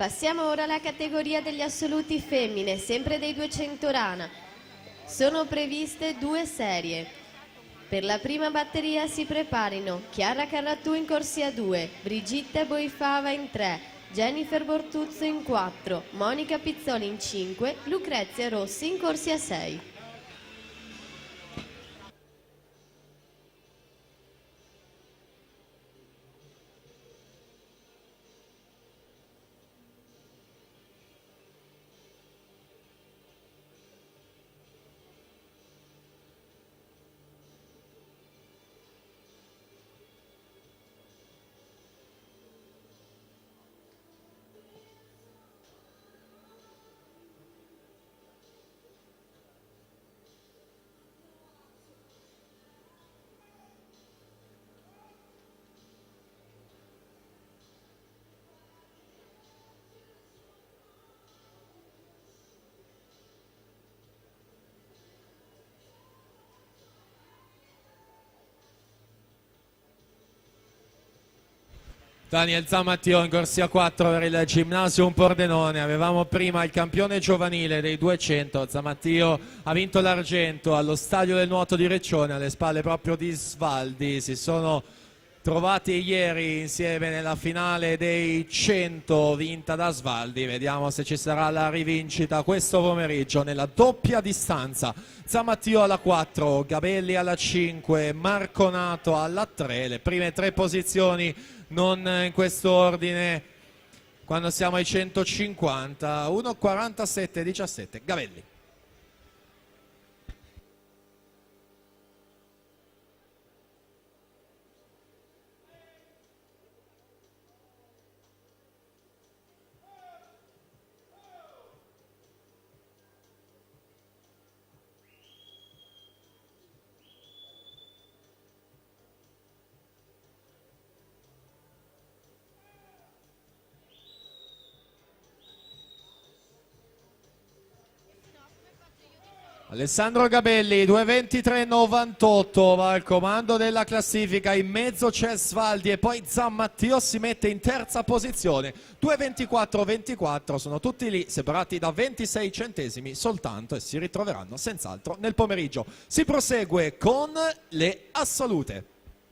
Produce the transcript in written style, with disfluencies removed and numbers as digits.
Passiamo ora alla categoria degli assoluti femmine, sempre dei 200 rana. Sono previste 2 serie. Per la prima batteria si preparino Chiara Carratù in corsia 2, Brigitte Boifava in 3, Jennifer Bortuzzo in 4, Monica Pizzoli in 5, Lucrezia Rossi in corsia 6. Daniel Zamattio in corsia 4 per il Gymnasium Pordenone. Avevamo prima il campione giovanile dei 200, Zamattio ha vinto l'argento allo Stadio del Nuoto di Reccione, alle spalle proprio di Svaldi. Si sono trovati ieri insieme nella finale dei 100 vinta da Svaldi. Vediamo se ci sarà la rivincita questo pomeriggio nella doppia distanza. Zamattio alla 4, Gabelli alla 5, Marconato alla 3. Le prime 3 posizioni non in questo ordine quando siamo ai 150. 1:47:17 Gabelli. Alessandro Gabelli, 2:23:98, va al comando della classifica, in mezzo c'è Svaldi e poi Zamattio si mette in terza posizione, 2:24:24, sono tutti lì separati da 26 centesimi soltanto e si ritroveranno senz'altro nel pomeriggio. Si prosegue con le assolute.